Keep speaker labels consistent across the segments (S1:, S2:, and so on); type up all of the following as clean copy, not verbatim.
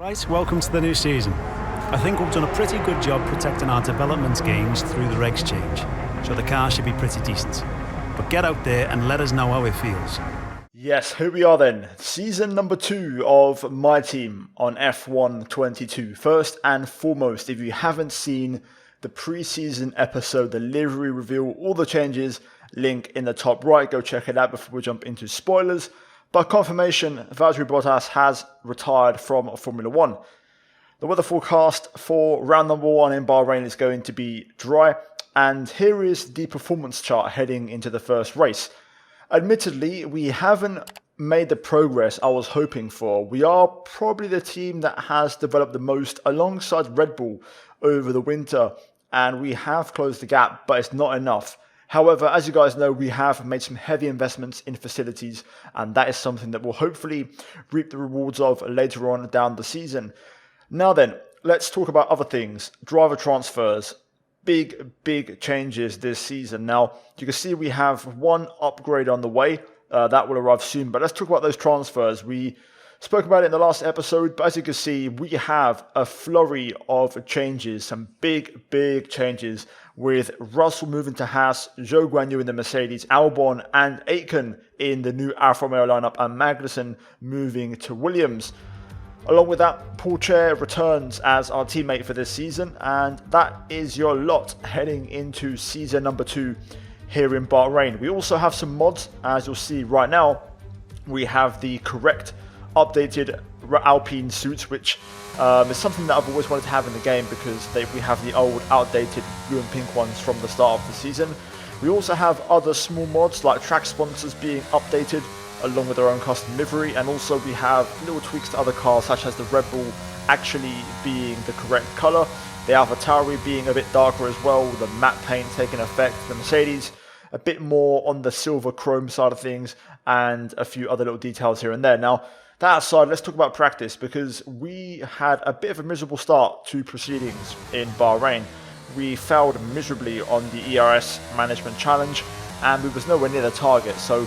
S1: Right, welcome to the new season. I think we've done a pretty good job protecting our development gains through the regs change, so the car should be pretty decent. But get out there and let us know how it feels.
S2: Yes, here we are then. Season number 2 of my team on F1 22. First and foremost, if you haven't seen the pre-season episode, the livery reveal, all the changes, link in the top right. Go check it out before we jump into spoilers. By confirmation, Valtteri Bottas has retired from Formula 1. The weather forecast for round number 1 in Bahrain is going to be dry. And here is the performance chart heading into the first race. Admittedly, we haven't made the progress I was hoping for. We are probably the team that has developed the most alongside Red Bull over the winter. And we have closed the gap, but it's not enough. However, as you guys know, we have made some heavy investments in facilities, and that is something that we'll hopefully reap the rewards of later on down the season. Now then, let's talk about other things. Driver transfers. Big changes this season. Now, you can see we have one upgrade on the way. That will arrive soon, but let's talk about those transfers. We spoke about it in the last episode, but as you can see, we have a flurry of changes, some big changes, with Russell moving to Haas, Zhou Guanyu in the Mercedes, Albon and Aitken in the new Alfa Romeo lineup, and Magnussen moving to Williams. Along with that, Paul Chair returns as our teammate for this season, and that is your lot heading into season number 2 here in Bahrain. We also have some mods, as you'll see right now. We have the correct updated Alpine suits, which is something that I've always wanted to have in the game because we have the old outdated blue and pink ones from the start of the season. We also have other small mods like track sponsors being updated along with their own custom livery, and also we have little tweaks to other cars such as the Red Bull actually being the correct colour, the AlphaTauri being a bit darker as well, the matte paint taking effect, the Mercedes a bit more on the silver chrome side of things, and a few other little details here and there. Now, that aside, let's talk about practice, because we had a bit of a miserable start to proceedings in Bahrain. We failed miserably on the ERS Management Challenge, and we was nowhere near the target. So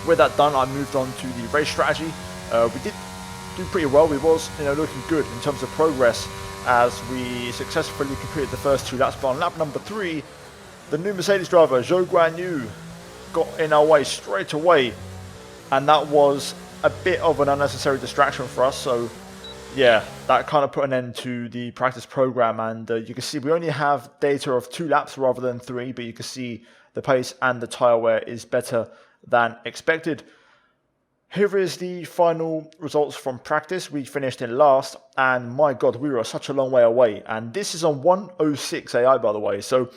S2: with that done, I moved on to the race strategy. We did do pretty well. We was looking good in terms of progress as we successfully completed the first 2 laps. But on lap number 3, the new Mercedes driver, Zhou Guanyu, got in our way straight away, and that was a bit of an unnecessary distraction for us. So yeah, that kind of put an end to the practice program, and you can see we only have data of 2 laps rather than 3, but you can see the pace and the tyre wear is better than expected. Here is the final results from practice. We finished in last, and my god, we were such a long way away, and this is on 106 AI, by the way. So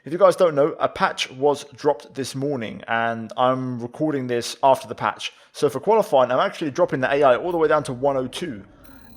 S2: if you guys don't know, a patch was dropped this morning, and I'm recording this after the patch. So for qualifying, I'm actually dropping the AI all the way down to 102,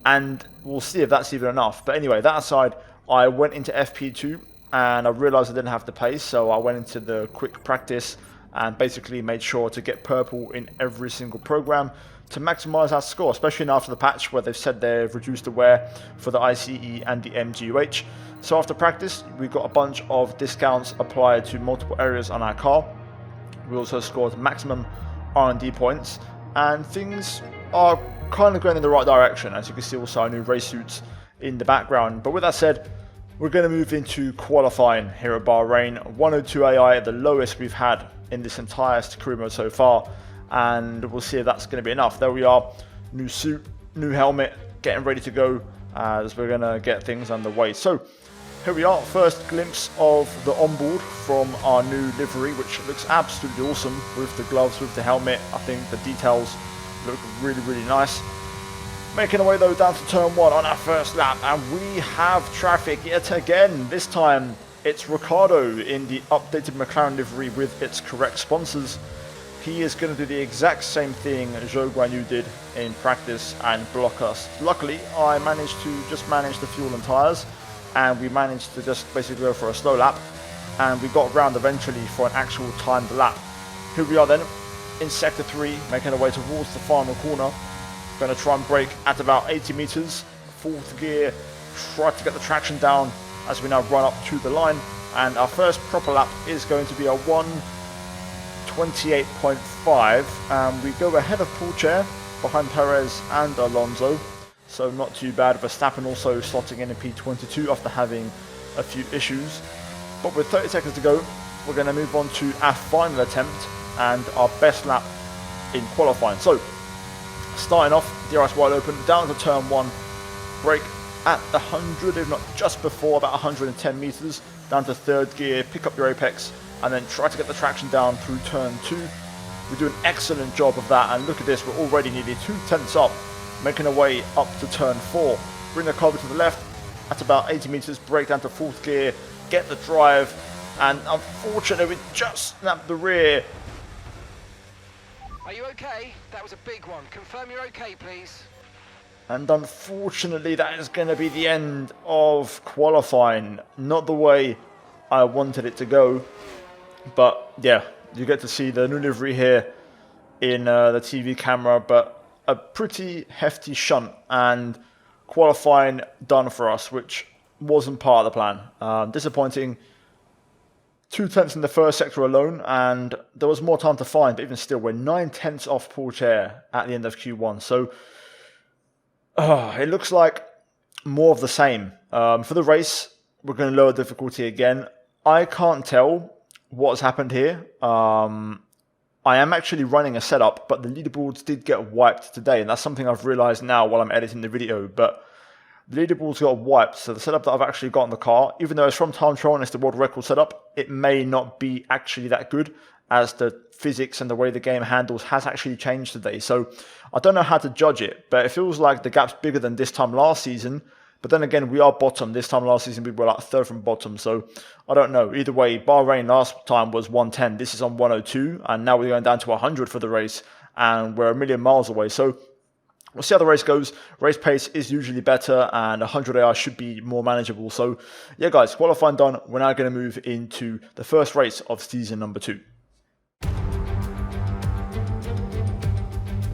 S2: and we'll see if that's even enough. But anyway, that aside, I went into FP2 and I realized I didn't have the pace, so I went into the quick practice and basically made sure to get purple in every single program to maximize our score, especially after the patch where they've said they've reduced the wear for the ICE and the MGUH. So after practice, we got a bunch of discounts applied to multiple areas on our car. We also scored maximum R&D points, and things are kind of going in the right direction. As you can see, also our new race suits in the background. But with that said, we're going to move into qualifying here at Bahrain. 102 AI, the lowest we've had in this entire career mode so far, and we'll see if that's going to be enough. There we are, new suit, new helmet, getting ready to go as we're going to get things underway. So here we are, first glimpse of the onboard from our new livery, which looks absolutely awesome with the gloves, with the helmet. I think the details look really nice. Making our way though down to turn 1 on our first lap, and we have traffic yet again. This time it's Ricciardo in the updated McLaren livery with its correct sponsors. He is going to do the exact same thing Zhou Guanyu did in practice and block us. Luckily, I managed to just manage the fuel and tyres, and we managed to just basically go for a slow lap, and we got round eventually for an actual timed lap. Here we are then in sector 3, making our way towards the final corner. Going to try and brake at about 80 meters, 4th gear, try to get the traction down as we now run up to the line, and our first proper lap is going to be a 1:28.5, and we go ahead of Paul Chair behind Perez and Alonso. so not too bad. Verstappen also slotting in P22 after having a few issues. But with 30 seconds to go, we're going to move on to our final attempt and our best lap in qualifying. So, starting off, DRS wide open, down to turn 1, brake at the 100, if not just before, about 110 meters, down to third gear, pick up your apex, and then try to get the traction down through turn 2. We do an excellent job of that, and look at this, we're already nearly 2/10 up, making our way up to turn 4. Bring the car to the left, at about 80 meters, brake down to fourth gear, get the drive, and unfortunately we just snapped the rear.
S3: Are you okay? That was a big one. Confirm you're okay, please.
S2: And unfortunately that is going to be the end of qualifying. Not the way I wanted it to go. But yeah, you get to see the new livery here in the TV camera. But a pretty hefty shunt and qualifying done for us, which wasn't part of the plan. Disappointing. 2/10 in the first sector alone, and there was more time to find, but even still, we're 9/10 off Paul Chair at the end of Q1. So it looks like more of the same. For the race, we're going to lower difficulty again. I can't tell what's happened here. I am actually running a setup, but the leaderboards did get wiped today, and that's something I've realized now while I'm editing the video. But the leaderboards got wiped, so the setup that I've actually got in the car, even though it's from time trial and it's the world record setup, it may not be actually that good, as the physics and the way the game handles has actually changed today. So I don't know how to judge it, but it feels like the gap's bigger than this time last season. But then again, we are bottom. This time last season, we were like third from bottom. So I don't know. Either way, Bahrain last time was 110. This is on 102. And now we're going down to 100 for the race. And we're a million miles away. So we'll see how the race goes. Race pace is usually better, and 100 AI should be more manageable. So, yeah, guys, qualifying done. We're now going to move into the first race of season number 2.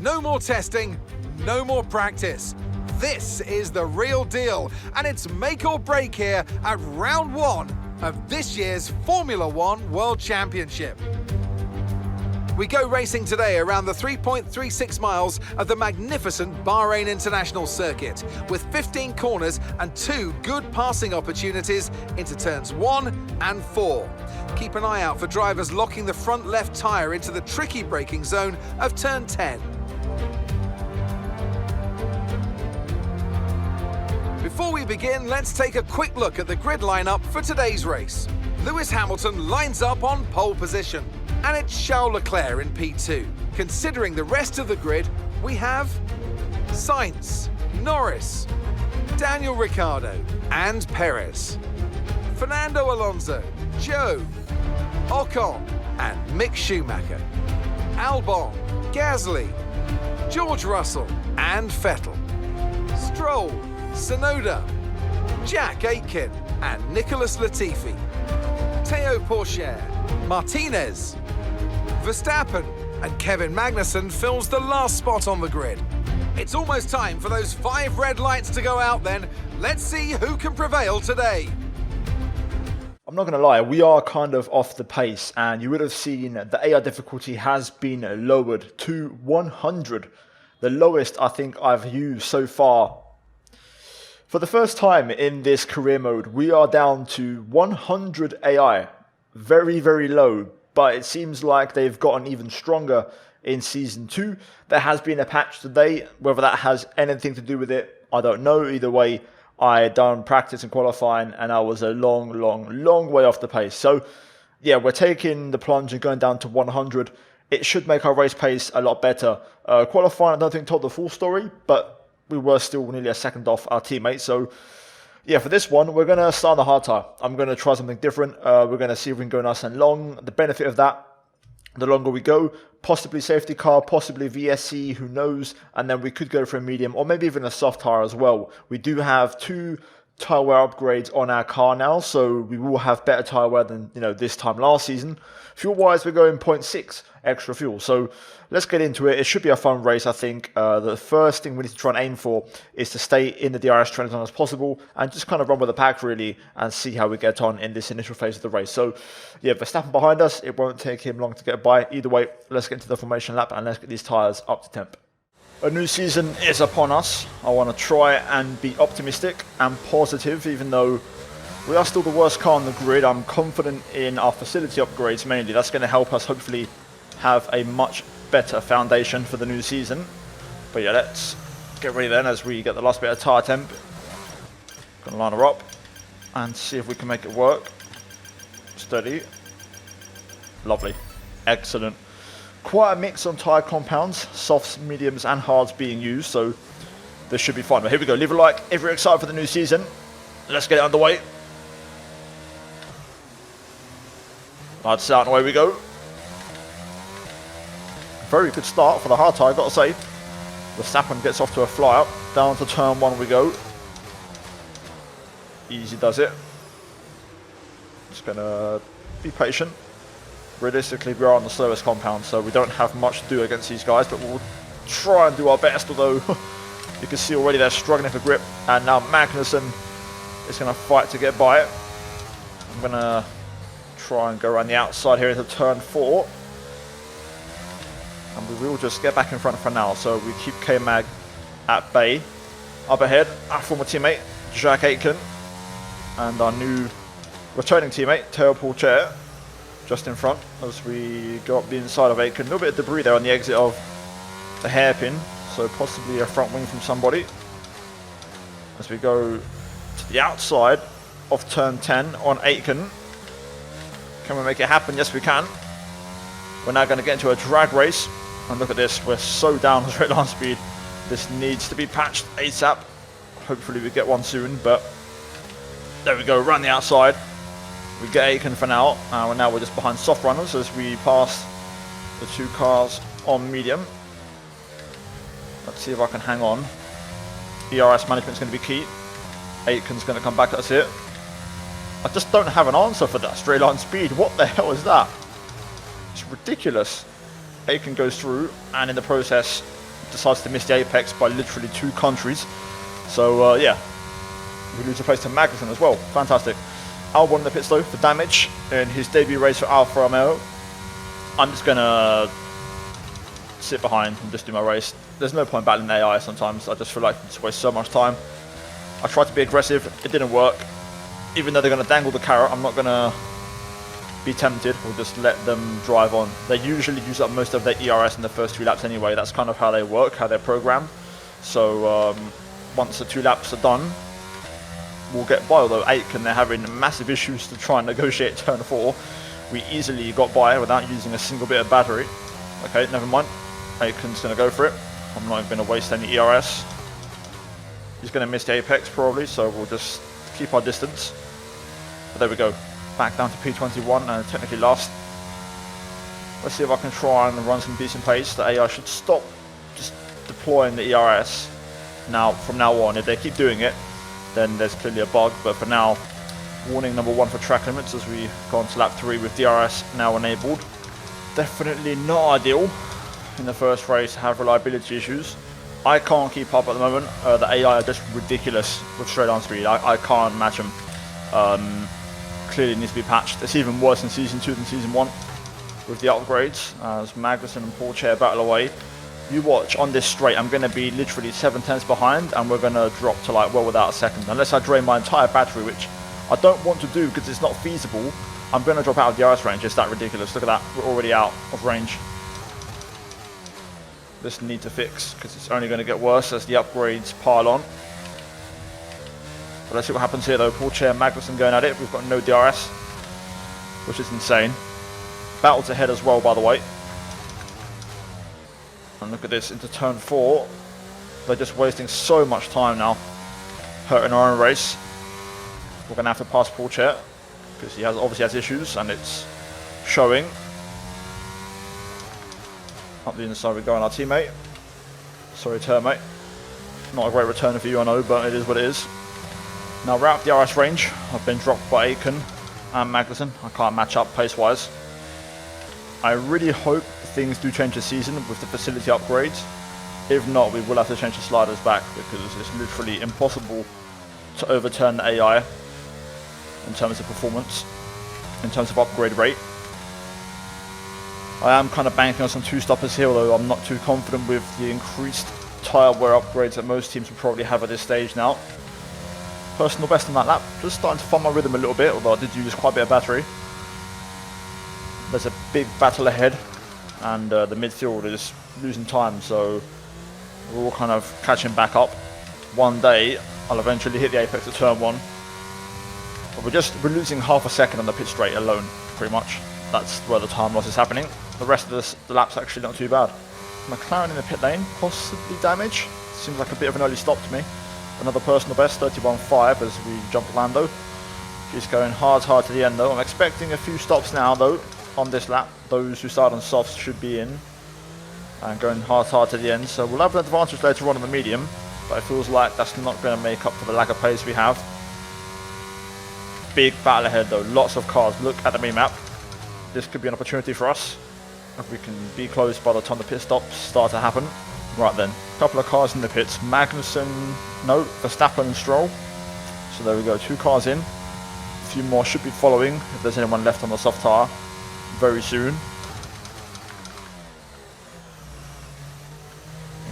S4: No more testing, no more practice. This is the real deal, and it's make or break here at round 1 of this year's Formula One World Championship. We go racing today around the 3.36 miles of the magnificent Bahrain International Circuit, with 15 corners and 2 good passing opportunities into turns 1 and 4. Keep an eye out for drivers locking the front left tyre into the tricky braking zone of turn 10. Before we begin, let's take a quick look at the grid lineup for today's race. Lewis Hamilton lines up on pole position, and it's Charles Leclerc in P2. Considering the rest of the grid, we have Sainz, Norris, Daniel Ricciardo, and Perez, Fernando Alonso, Zhou, Ocon, and Mick Schumacher, Albon, Gasly, George Russell, and Vettel, Stroll, Tsunoda, Jack Aitken, and Nicholas Latifi, Teo Pourchaire, Martinez, Verstappen, and Kevin Magnussen fills the last spot on the grid. It's almost time for those 5 red lights to go out then. Let's see who can prevail today.
S2: I'm not going to lie, we are kind of off the pace, and you would have seen the AI difficulty has been lowered to 100. The lowest I think I've used so far. For the first time in this career mode, we are down to 100 AI. Very, very low, but it seems like they've gotten even stronger in Season 2. There has been a patch today. Whether that has anything to do with it, I don't know. Either way, I had done practice and qualifying, and I was a long way off the pace. So, yeah, we're taking the plunge and going down to 100. It should make our race pace a lot better. Qualifying, I don't think told the full story, but we were still nearly a second off our teammates. So, yeah, for this one, we're going to start on the hard tire. I'm going to try something different. We're going to see if we can go nice and long. The benefit of that, the longer we go, possibly safety car, possibly VSC, who knows, and then we could go for a medium or maybe even a soft tire as well. We do have 2 tire wear upgrades on our car now, so we will have better tire wear than this time last season. Fuel wise, we're going 0.6 extra fuel, so let's get into it. It should be a fun race, I think. The first thing we need to try and aim for is to stay in the DRS trend as long as possible and just kind of run with the pack really and see how we get on in this initial phase of the race. So yeah, Verstappen behind us, it won't take him long to get by. Either way, let's get into the formation lap and let's get these tyres up to temp. A new season is upon us. I want to try and be optimistic and positive, even though we are still the worst car on the grid. I'm confident in our facility upgrades mainly. That's going to help us hopefully have a much better foundation for the new season. But yeah, let's get ready then as we get the last bit of tyre temp. Gonna line her up and see if we can make it work. Steady. Lovely. Excellent. Quite a mix on tyre compounds, softs, mediums and hards being used, so this should be fine. But here we go, leave a like if you're excited for the new season. Let's get it underway. Lights out and away we go. Very good start for the hard tyre, gotta say. Verstappen gets off to a fly up, down to turn 1 we go. Easy does it. Just gonna be patient. Realistically, we are on the slowest compound, so we don't have much to do against these guys, but we'll try and do our best, although you can see already they're struggling for grip, and now Magnussen is going to fight to get by it. I'm going to try and go around the outside here into turn 4, and we will just get back in front for now, so we keep K-Mag at bay. Up ahead, our former teammate, Jack Aitken, and our new returning teammate, Teo Pourchaire, just in front as we go up the inside of Aitken. A little bit of debris there on the exit of the hairpin, so possibly a front wing from somebody. As we go to the outside of turn 10 on Aitken. Can we make it happen? Yes, we can. We're now going to get into a drag race. And look at this, we're so down on straight line speed. This needs to be patched ASAP. Hopefully we get one soon, but there we go, around the outside. We get Aitken for now, and now we're just behind soft runners as we pass the 2 cars on medium. Let's see if I can hang on. ERS management is going to be key. Aitken's going to come back at us here. I just don't have an answer for that straight line speed. What the hell is that? It's ridiculous. Aitken goes through, and in the process decides to miss the apex by literally 2 countries. So yeah, we lose a place to Magnussen as well. Fantastic. Albon in the pits though for damage in his debut race for Alfa Romeo. I'm just gonna sit behind and just do my race. There's no point battling AI sometimes. I just feel like it's waste so much time. I tried to be aggressive, it didn't work. Even though they're gonna dangle the carrot, I'm not gonna be tempted. We'll just let them drive on. They usually use up most of their ERS in the first 2 laps anyway. That's kind of how they work, how they're programmed. So once the 2 laps are done, we'll get by. Although Aitken, they're having massive issues to try and negotiate turn 4. We easily got by without using a single bit of battery. Okay, never mind. Aitken's going to go for it. I'm not even going to waste any ERS. He's going to miss the apex probably, so we'll just keep our distance. But there we go. Back down to P21 and technically last. Let's see if I can try and run some decent pace. The AI should stop just deploying the ERS. Now, from now on, if they keep doing it, then there's clearly a bug, but for now, warning number 1 for track limits as we go on to lap 3 with DRS now enabled. Definitely not ideal in the first race to have reliability issues. I can't keep up at the moment. The AI are just ridiculous with straight on speed. I can't match them. Clearly needs to be patched. It's even worse in Season 2 than Season 1 with the upgrades as Magnussen and Pourchaire battle away. You watch on this straight, I'm going to be literally 7/10 behind and we're going to drop to like well without a second. Unless I drain my entire battery, which I don't want to do because it's not feasible, I'm going to drop out of the RS range. It's that ridiculous. Look at that, we're already out of range. This need to fix because it's only going to get worse as the upgrades pile on. But let's see what happens here though. Pourchaire, Magnussen going at it. We've got no DRS, which is insane. Battles ahead as well, by the way. And look at this, into turn 4. They're just wasting so much time now, hurting our own race. We're going to have to pass Pourchaire because he obviously has issues and it's showing. Up the inside we go on our teammate. Sorry, teammate. Not a great returner for you, I know, but it is what it is. Now we're out of the RS range. I've been dropped by Aitken and Magnussen. I can't match up pace-wise. I really hope things do change this season with the facility upgrades. If not, we will have to change the sliders back because it's literally impossible to overturn the AI in terms of performance, in terms of upgrade rate. I am kind of banking on some 2-stoppers here, although I'm not too confident with the increased tyre wear upgrades that most teams will probably have at this stage now. Personal best on that lap. Just starting to find my rhythm a little bit, although I did use quite a bit of battery. There's a big battle ahead, and the midfield is losing time, so we're all kind of catching back up. One day, I'll eventually hit the apex of turn 1. But we're losing half a second on the pit straight alone, pretty much. That's where the time loss is happening. The rest of the lap's actually not too bad. McLaren in the pit lane, possibly damage. Seems like a bit of an early stop to me. Another personal best, 31.5 as we jump Lando. She's going hard to the end though. I'm expecting a few stops now though on this lap. Those who start on softs should be in. And going hard to the end. So we'll have an advantage later on in the medium. But it feels like that's not going to make up for the lack of pace we have. Big battle ahead though, lots of cars. Look at the map. This could be an opportunity for us. If we can be close by the time the pit stops start to happen. Right then, a couple of cars in the pits. Magnussen, no, Verstappen and Stroll. So there we go, 2 cars in. A few more should be following if there's anyone left on the soft tyre very soon.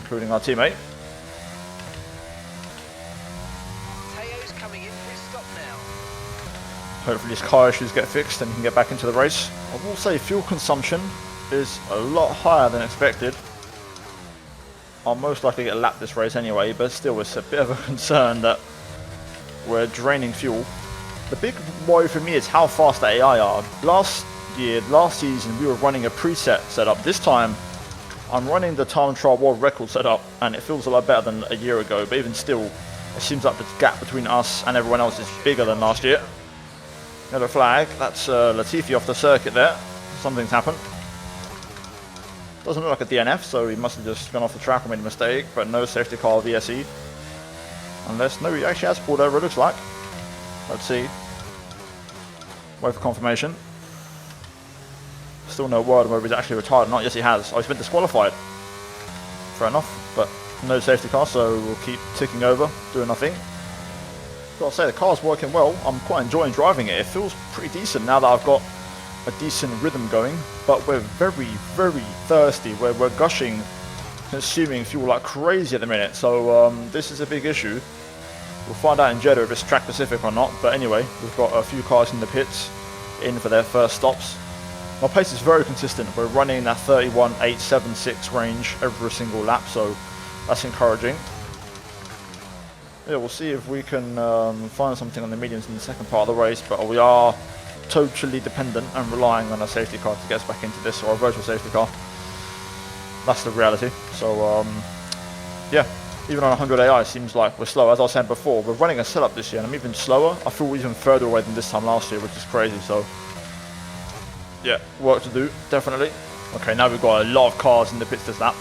S2: Including our teammate.
S3: Teo's coming in for his stop now.
S2: Hopefully his car issues get fixed and he can get back into the race. I will say fuel consumption is a lot higher than expected. I'll most likely get lapped this race anyway, but still it's a bit of a concern that we're draining fuel. The big worry for me is how fast the AI are. Last season we were running a preset setup. This time I'm running the time trial world record setup and it feels a lot better than a year ago, but even still it seems like the gap between us and everyone else is bigger than last year. Yellow flag, that's Latifi off the circuit there. Something's happened. Doesn't look like a DNF, so he must have just gone off the track and made a mistake, but no safety car VSE. Unless, no, he actually has pulled over, it looks like. Let's see. Wait for confirmation. Still no word on whether he's actually retired or not. Yes, he has. Oh, he's been disqualified. Fair enough, but no safety car, so we'll keep ticking over, doing nothing. Gotta say, the car's working well. I'm quite enjoying driving it. It feels pretty decent now that I've got a decent rhythm going, but we're very thirsty. We're gushing, consuming fuel like crazy at the minute, so this is a big issue. We'll find out in Jeddah if it's track specific or not, but anyway, we've got a few cars in the pits in for their first stops. My pace is very consistent. We're running that 31.876 range every single lap, so that's encouraging. Yeah, we'll see if we can find something on the mediums in the second part of the race, but we are totally dependent and relying on a safety car to get us back into this, or a virtual safety car. That's the reality. So yeah, even on 100 AI it seems like we're slow. As I was saying before, we're running a setup this year and I'm even slower. I feel we're even further away than this time last year, which is crazy. So yeah, work to do, definitely. Okay, now we've got a lot of cars in the pits this lap.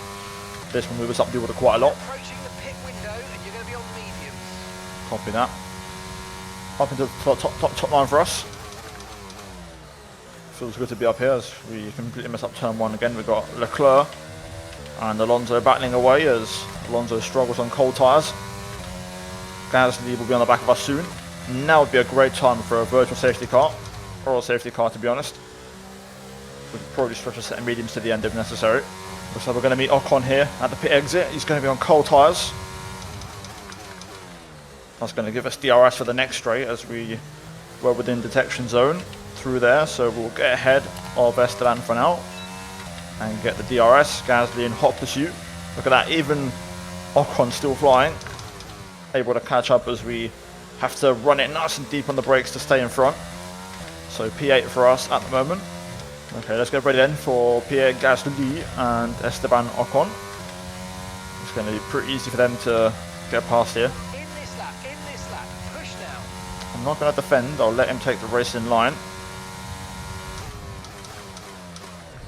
S2: This will move us up the order quite a lot.
S3: Approaching the pit window and you're going to be on mediums.
S2: Copy that. Up into the top line for us. Feels good to be up here as we completely mess up turn 1 again. We've got Leclerc and Alonso battling away as Alonso struggles on cold tyres. Gasly will be on the back of us soon. Now would be a great time for a virtual safety car, or a safety car to be honest. We could probably stretch a set of mediums to the end if necessary. Looks like we're going to meet Ocon here at the pit exit. He's going to be on cold tyres. That's going to give us DRS for the next straight as we were within detection zone through there, so we'll get ahead of Esteban for now and get the DRS. Gasly in hot pursuit. Look at that, even Ocon still flying, able to catch up as we have to run it nice and deep on the brakes to stay in front. So P8 for us at the moment. Okay, let's get ready then for Pierre Gasly and Esteban Ocon. It's going to be pretty easy for them to get past here.
S3: In this lap, push now.
S2: I'm not going to defend, I'll let him take the race in line.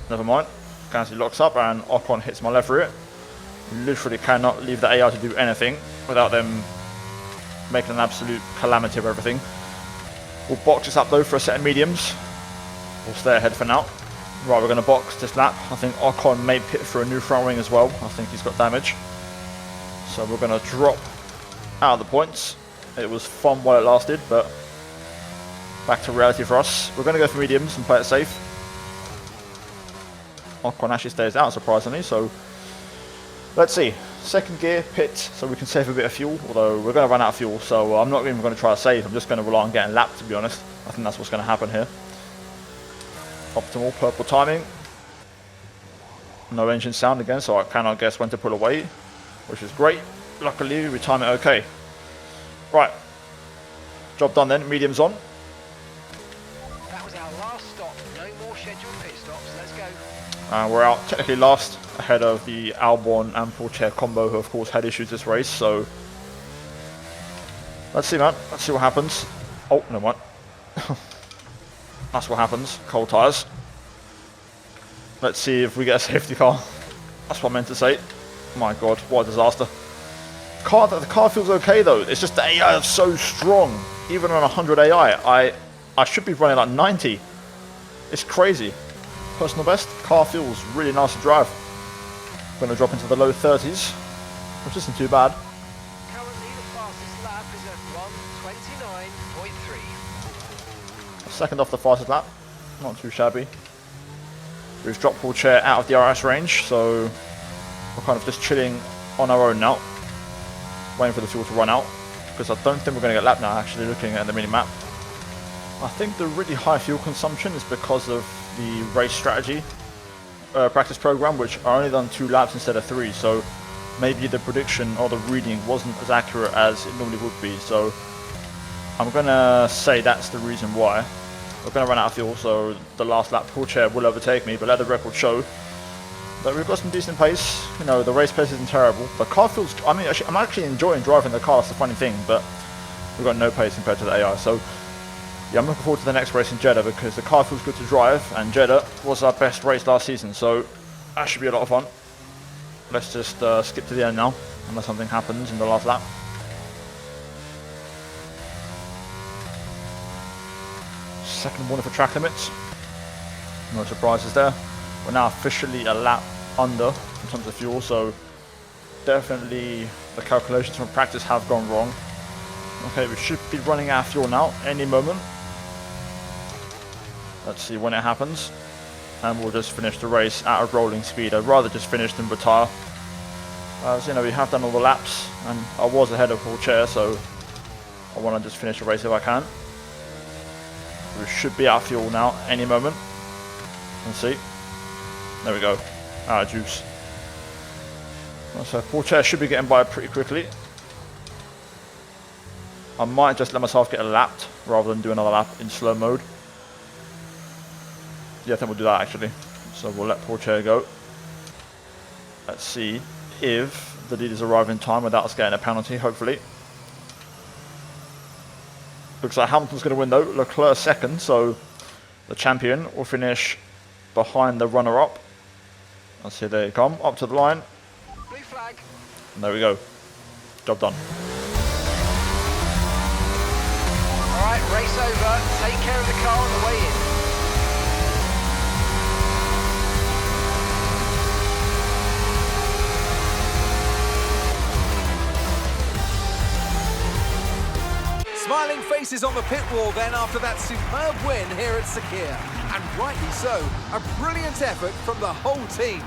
S2: Never mind. Gasly locks up and Ocon hits my left rear. Literally cannot leave the AI to do anything without them making an absolute calamity of everything. We'll box this up though for a set of mediums. We'll stay ahead for now. Right, we're going to box this lap. I think Ocon may pit for a new front wing as well. I think he's got damage. So we're going to drop out of the points. It was fun while it lasted, but back to reality for us. We're going to go for mediums and play it safe. Ocon actually stays out surprisingly, so let's see. second gear, pit, so we can save a bit of fuel, although we're going to run out of fuel, so I'm not even going to try to save. I'm just going to rely on getting lapped, to be honest. I think that's what's going to happen here. Optimal purple timing. No engine sound again, so I cannot guess when to pull away, which is great. Luckily, we time it okay. Right. Job done then. Medium's on.
S3: That was our last stop. No more scheduled pit stops. Let's go.
S2: And we're out technically last, ahead of the Albon and Pourchaire combo, who of course had issues this race, so let's see, man. Let's see what happens. Oh, no mind. That's what happens. Cold tyres. Let's see if we get a safety car. That's what I meant to say. My god, what a disaster. The car feels okay though. It's just the AI is so strong. Even on 100 AI, I should be running like 90. It's crazy. Personal best, car feels really nice to drive. Going to drop into the low 30s, which isn't too bad.
S3: Currently, the fastest lap is at 1:29.3.
S2: Second off the fastest lap, not too shabby. We've dropped Pourchaire out of the RS range, so we're kind of just chilling on our own now, waiting for the fuel to run out, because I don't think we're going to get lapped now, actually, looking at the mini-map. I think the really high fuel consumption is because of the race strategy practice program, which are only done 2 laps instead of 3, so maybe the prediction or the reading wasn't as accurate as it normally would be, so I'm going to say that's the reason why. We're going to run out of fuel, so the last lap Pourchaire will overtake me, but let the record show that we've got some decent pace. You know, the race pace isn't terrible. The car feels, I mean, I'm actually enjoying driving the car, that's the funny thing, but we've got no pace compared to the AI, so yeah, I'm looking forward to the next race in Jeddah, because the car feels good to drive, and Jeddah was our best race last season, so that should be a lot of fun. Let's just skip to the end now, unless something happens in the last lap. Second warning for track limits. No surprises there. We're now officially a lap under in terms of fuel, so definitely the calculations from practice have gone wrong. Okay, we should be running out of fuel now any moment. Let's see when it happens, and we'll just finish the race at a rolling speed. I'd rather just finish than retire. As you know, we have done all the laps, and I was ahead of Pourchaire, so I want to just finish the race if I can. We should be out of fuel now any moment. Let's see. There we go. Out of juice. So Pourchaire should be getting by pretty quickly. I might just let myself get lapped rather than do another lap in slow mode. Yeah, I think we'll do that actually. So we'll let Pourchaire go. Let's see if the leaders arrive in time without us getting a penalty, hopefully. Looks like Hamilton's going to win though. Leclerc second, so the champion will finish behind the runner-up. Let's see, there you come, up to the line.
S3: Blue flag.
S2: And there we go. Job done.
S3: All right, race over. Take care of the car on the way in.
S4: Smiling faces on the pit wall then after that superb win here at Sakir. And rightly so, a brilliant effort from the whole team.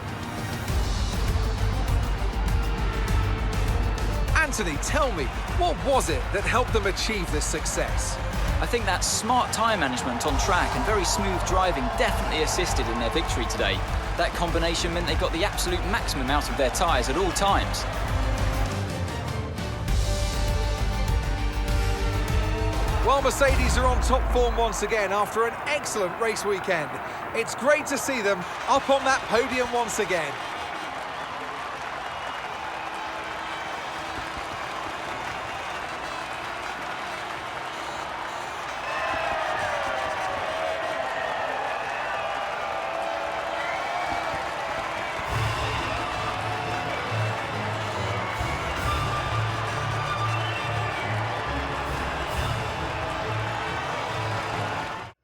S4: Anthony, tell me, what was it that helped them achieve this success?
S5: I think that smart tyre management on track and very smooth driving definitely assisted in their victory today. That combination meant they got the absolute maximum out of their tyres at all times.
S4: Well, Mercedes are on top form once again after an excellent race weekend. It's great to see them up on that podium once again.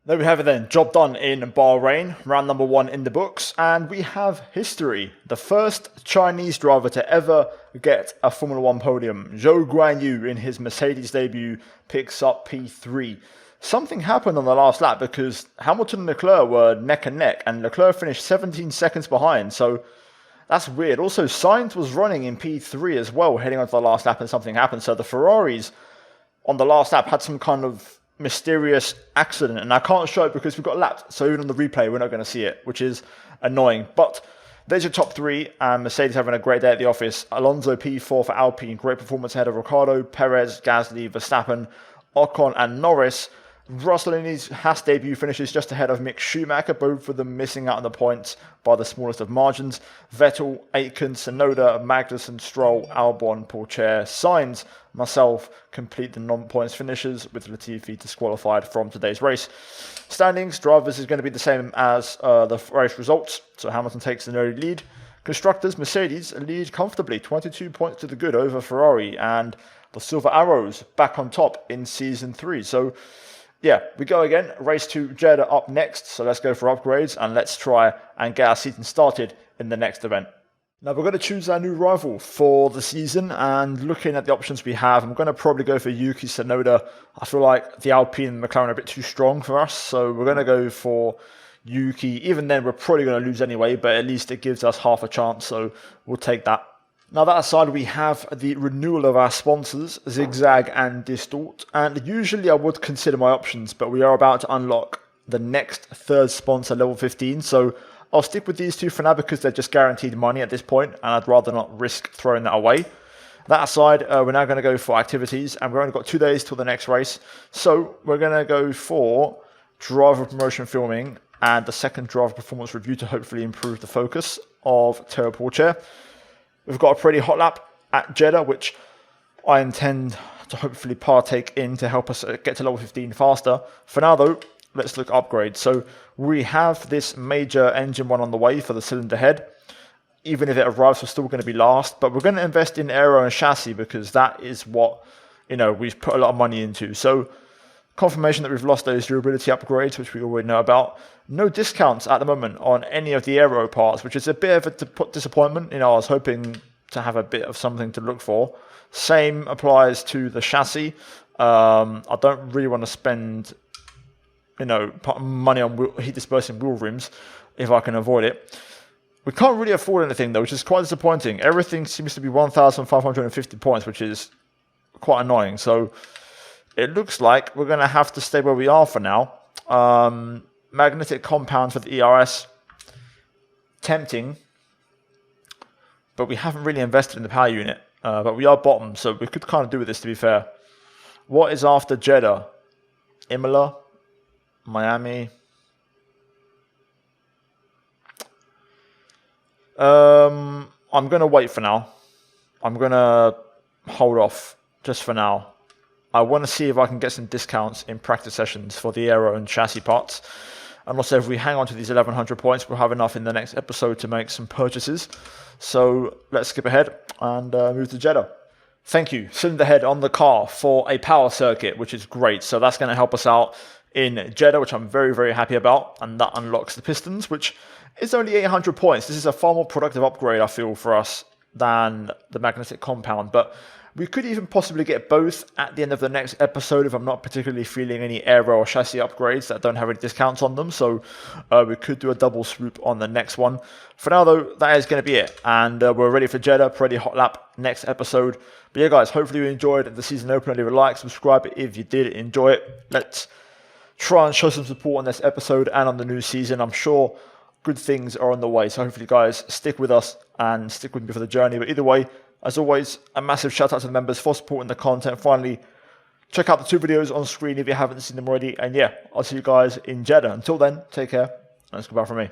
S2: There we have it then, job done in Bahrain, round number 1 in the books, and we have history. The first Chinese driver to ever get a Formula 1 podium, Zhou Guanyu, in his Mercedes debut, picks up P3. Something happened on the last lap because Hamilton and Leclerc were neck and neck, and Leclerc finished 17 seconds behind, so That's weird. Also, Sainz was running in P3 as well, heading onto the last lap, and something happened. So the Ferraris on the last lap had some kind of mysterious accident, and I can't show it because we've got lapped. So even on the replay, we're not going to see it, which is annoying. But there's your top three, and Mercedes having a great day at the office. Alonso P4 for Alpine, great performance ahead of Ricciardo, Perez, Gasly, Verstappen, Ocon, and Norris. Russell in his Haas debut finishes just ahead of Mick Schumacher, both of them missing out on the points by the smallest of margins. Vettel, Aitken, Tsunoda, Magnussen, Stroll, Albon, Pourchaire, Sainz, myself complete the non-points finishes, with Latifi disqualified from today's race. Standings, drivers is going to be the same as the race results, so Hamilton takes an early lead. Constructors, Mercedes lead comfortably, 22 points to the good over Ferrari, and the Silver Arrows back on top in Season 3. So yeah, we go again. Race to Jeddah up next. So let's go for upgrades and let's try and get our season started in the next event. Now we're going to choose our new rival for the season, and looking at the options we have, I'm going to probably go for Yuki Tsunoda. I feel like the Alpine and McLaren are a bit too strong for us, so we're going to go for Yuki. Even then, we're probably going to lose anyway, but at least it gives us half a chance, so we'll take that. Now that aside, we have the renewal of our sponsors, Zigzag and Distort, and usually I would consider my options, but we are about to unlock the next third sponsor, level 15, so I'll stick with these two for now because they're just guaranteed money at this point, and I'd rather not risk throwing that away. That aside, we're now going to go for activities, and we've only got 2 days till the next race, so we're going to go for driver promotion filming and the second driver performance review to hopefully improve the focus of Teo Pourchaire. We've got a pretty hot lap at Jeddah, which I intend to hopefully partake in to help us get to level 15 faster. For now, though, let's look at upgrades. So we have this major engine one on the way for the cylinder head. Even if it arrives, we're still going to be last. But we're going to invest in aero and chassis because that is what, we've put a lot of money into. So confirmation that we've lost those durability upgrades, which we already know about. No discounts at the moment on any of the aero parts, which is a bit of a disappointment. I was hoping to have a bit of something to look for. Same applies to the chassis. I don't really want to spend, money on heat dispersing wheel rims if I can avoid it. We can't really afford anything though, which is quite disappointing. Everything seems to be 1,550 points, which is quite annoying. So it looks like we're going to have to stay where we are for now. Magnetic compound for the ERS. Tempting. But we haven't really invested in the power unit. But we are bottom, so we could kind of do with this, to be fair. What is after Jeddah? Imola? Miami? I'm going to wait for now. I'm going to hold off just for now. I want to see if I can get some discounts in practice sessions for the aero and chassis parts. And also, if we hang on to these 1,100 points, we'll have enough in the next episode to make some purchases. So let's skip ahead and move to Jeddah. Thank you, Cylinder Head on the car for a power circuit, which is great. So that's going to help us out in Jeddah, which I'm very, very happy about. And that unlocks the pistons, which is only 800 points. This is a far more productive upgrade, I feel, for us than the magnetic compound. But we could even possibly get both at the end of the next episode if I'm not particularly feeling any aero or chassis upgrades that don't have any discounts on them. So we could do a double swoop on the next one. For now, though, that is going to be it. And we're ready for Jeddah, pretty hot lap next episode. But yeah, guys, hopefully you enjoyed the season opener. Leave a like, subscribe if you did enjoy it. Let's try and show some support on this episode and on the new season. I'm sure good things are on the way. So hopefully, guys, stick with us and stick with me for the journey. But either way, as always, a massive shout out to the members for supporting the content. Finally, check out the 2 videos on screen if you haven't seen them already. And yeah, I'll see you guys in Jeddah. Until then, take care. And it's goodbye from me.